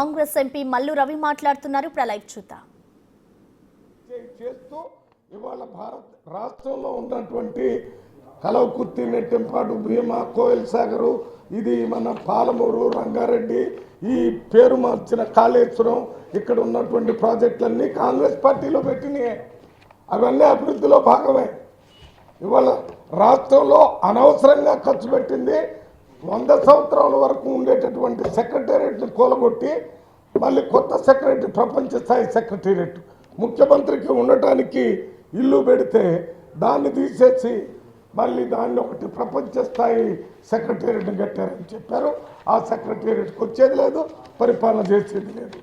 Congress MP Mallu Ravi మాట్లాడుతున్నారు. Live చూద్దాం. చేస్తూ ఇవాళ భారత రాష్ట్రంలో ఉన్నటువంటి కలవకుర్తి, నెట్టెంపాడు, భీమా, కోయిల్ సాగరు, ఇది మన పాలమూరు, రంగారెడ్డి, ఈ పేరు మార్చిన కాళేశ్వరం, ఇక్కడ ఉన్నటువంటి ప్రాజెక్టులన్నీ కాంగ్రెస్ పార్టీలో పెట్టినాయి. అవన్నీ అభివృద్ధిలో భాగమే. ఇవాళ రాష్ట్రంలో అనవసరంగా ఖర్చు పెట్టింది 100 సంవత్సరాల వరకు ఉండేటటువంటి సెక్రటేరియట్ని కూలగొట్టి మళ్ళీ కొత్త సెక్రటరీ, ప్రపంచ స్థాయి సెక్రటేరియట్ ముఖ్యమంత్రికి ఉండటానికి ఇల్లు పెడితే దాన్ని తీసేసి మళ్ళీ దాన్ని ఒకటి ప్రపంచ స్థాయి సెక్రటేరియట్ని కట్టారని చెప్పారు. ఆ సెక్రటేరియట్కి వచ్చేది లేదు, పరిపాలన చేసేది లేదు.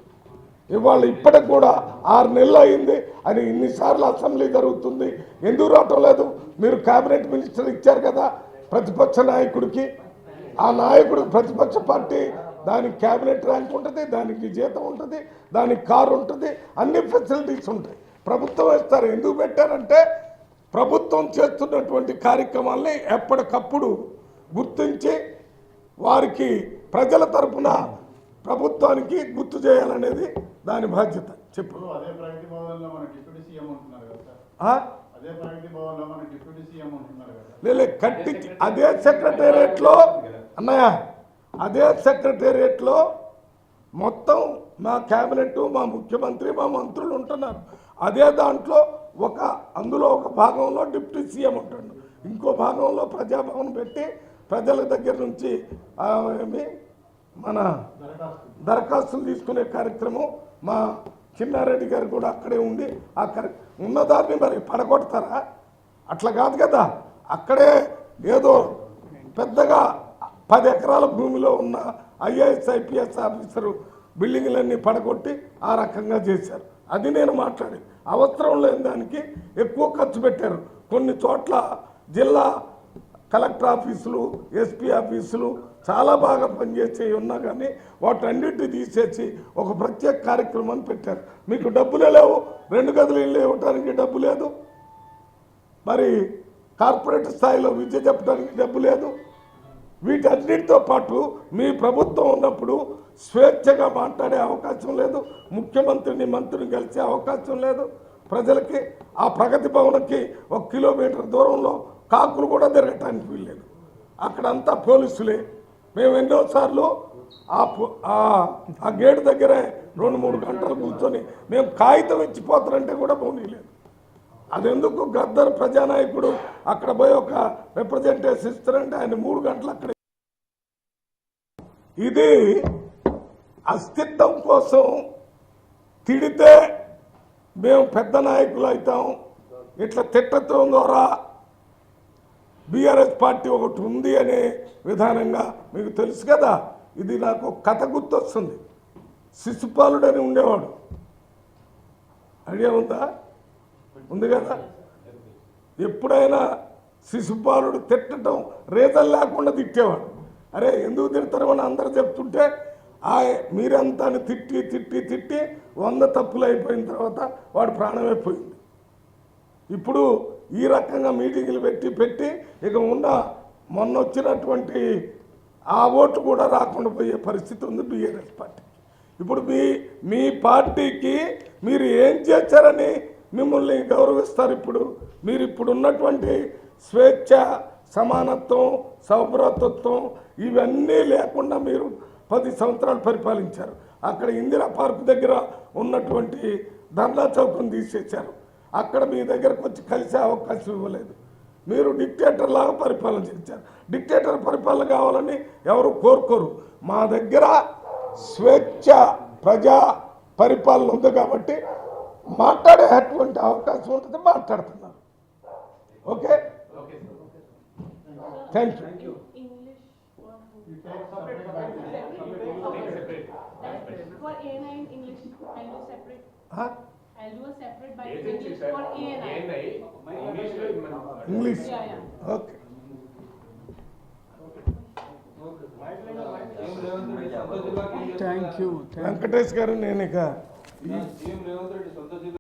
ఇవాళ ఇప్పటికి కూడా 6 నెలలు అయింది అని ఇన్నిసార్లు అసెంబ్లీ జరుగుతుంది, ఎందుకు రావటం లేదు? మీరు కేబినెట్ మినిస్టర్ ఇచ్చారు కదా ప్రతిపక్ష నాయకుడికి. ఆ నాయకుడు ప్రతిపక్ష పార్టీ, దానికి క్యాబినెట్ ర్యాంక్ ఉంటుంది, దానికి జీతం ఉంటుంది, దానికి కారు ఉంటుంది, అన్ని ఫెసిలిటీస్ ఉంటాయి. ప్రభుత్వం ఇస్తారు. ఎందుకు పెట్టారంటే ప్రభుత్వం చేస్తున్నటువంటి కార్యక్రమాల్ని ఎప్పటికప్పుడు గుర్తించి వారికి ప్రజల తరపున ప్రభుత్వానికి గుర్తు చేయాలనేది దాని బాధ్యత. చెప్పు. కట్టి అదే సెక్రటేరియట్లో అన్నయ్య, అదే సెక్రటేరియట్లో మొత్తం మా క్యాబినెట్, మా ముఖ్యమంత్రి, మా మంత్రులు ఉంటున్నారు. అదే దాంట్లో అందులో ఒక భాగంలో డిప్యూటీ సీఎం ఉంటాడు, ఇంకో భాగంలో ప్రజాభవన్ పెట్టి ప్రజల దగ్గర నుంచి మన దరఖాస్తులు తీసుకునే కార్యక్రమం మా చిన్నారెడ్డి గారు కూడా అక్కడే ఉండి ఉన్నదాన్ని మరి పడగొడతారా? అట్లా కాదు కదా. అక్కడే ఏదో పెద్దగా 10 ఎకరాల భూమిలో ఉన్న ఐఏఎస్, ఐపీఎస్ ఆఫీసరు బిల్డింగ్లన్నీ పడగొట్టి ఆ రకంగా చేశారు. అది నేను మాట్లాడి అవసరం లేని దానికి ఎక్కువ ఖర్చు పెట్టారు. కొన్ని చోట్ల జిల్లా కలెక్టర్ ఆఫీసులు, ఎస్పీ ఆఫీసులు చాలా బాగా పనిచేసే ఉన్నా కానీ వాటన్నిటిని తీసేసి ఒక ప్రత్యేక కార్యక్రమాన్ని పెట్టారు. మీకు డబ్బులే లేవు, 2 గదులు ఇల్లు ఇవ్వడానికి డబ్బు లేదు, మరి కార్పొరేట్ స్థాయిలో విద్య చెప్పడానికి డబ్బు లేదు. వీటన్నిటితో పాటు మీ ప్రభుత్వం ఉన్నప్పుడు స్వేచ్ఛగా మాట్లాడే అవకాశం లేదు, ముఖ్యమంత్రిని, మంత్రిని కలిసే అవకాశం లేదు ప్రజలకి. ఆ ప్రగతి భవన్కి 1 కిలోమీటర్ దూరంలో కాకులు కూడా తిరగటానికి వీల్లేదు. అక్కడంతా పోలీసులే. మేము ఎన్నోసార్లు ఆ గేటు దగ్గరే 2-3 గంటలు కూర్చొని మేము కాగితం ఇచ్చిపోతారంటే కూడా పోనీలేదు. అదెందుకు? గద్దర్ ప్రజానాయకుడు అక్కడ పోయి ఒక రిప్రజెంటేషన్ ఇస్తారంటే ఆయన 3 గంటలు అక్కడ. ఇది అస్తిత్వం కోసం తిడితే మేము పెద్ద నాయకులు అవుతాం, ఇట్లా తిట్టడం ద్వారా బీఆర్ఎస్ పార్టీ ఒకటి ఉంది అనే విధానంగా మీకు తెలుసు కదా. ఇది నాకు కథ గుర్తొస్తుంది. శిశుపాలుడని ఉండేవాడు, ఐడియా ఉందా? ఉంది కదా. ఎప్పుడైనా శిశుపాలుడు తిట్టడం రీజన్ లేకుండా తిట్టేవాడు. అరే ఎందుకు తిడతారు అని అందరూ చెప్తుంటే మీరంతా తిట్టి తిట్టి తిట్టి 100 తప్పులు అయిపోయిన తర్వాత వాడు ప్రాణమే పోయింది. ఇప్పుడు ఈ రకంగా మీటింగులు పెట్టి ఇక మొన్న వచ్చినటువంటి ఆ ఓట్లు కూడా రాకుండా పోయే పరిస్థితి ఉంది బీఆర్ఎస్ పార్టీకి. ఇప్పుడు మీ పార్టీకి మీరు ఏం చేశారని మిమ్మల్ని గౌరవిస్తారు? మీరు ఇప్పుడు ఉన్నటువంటి స్వేచ్ఛ, సమానత్వం, సౌభ్రాతృత్వం ఇవన్నీ లేకుండా మీరు 10 సంవత్సరాలు పరిపాలించారు. అక్కడ ఇందిరా పార్క్ దగ్గర ఉన్నటువంటి ధర్నా చౌకను తీసేశారు. అక్కడ మీ దగ్గరకు వచ్చి కలిసే అవకాశం ఇవ్వలేదు. మీరు డిక్టేటర్ లాగా పరిపాలన చేశారు. డిక్టేటర్ పరిపాలన కావాలని ఎవరు కోరుకోరు. మా దగ్గర స్వేచ్ఛ, ప్రజా పరిపాలన ఉంది కాబట్టి మాట్లాడేటువంటి అవకాశం ఉంటుంది, మాట్లాడుతున్నారు. Okay, thank you. For A9 English, I'll do separate. I'll do a separate by English for A9. English. Yeah. Okay. Thank you. Venkatesh గారు, నేను ఇక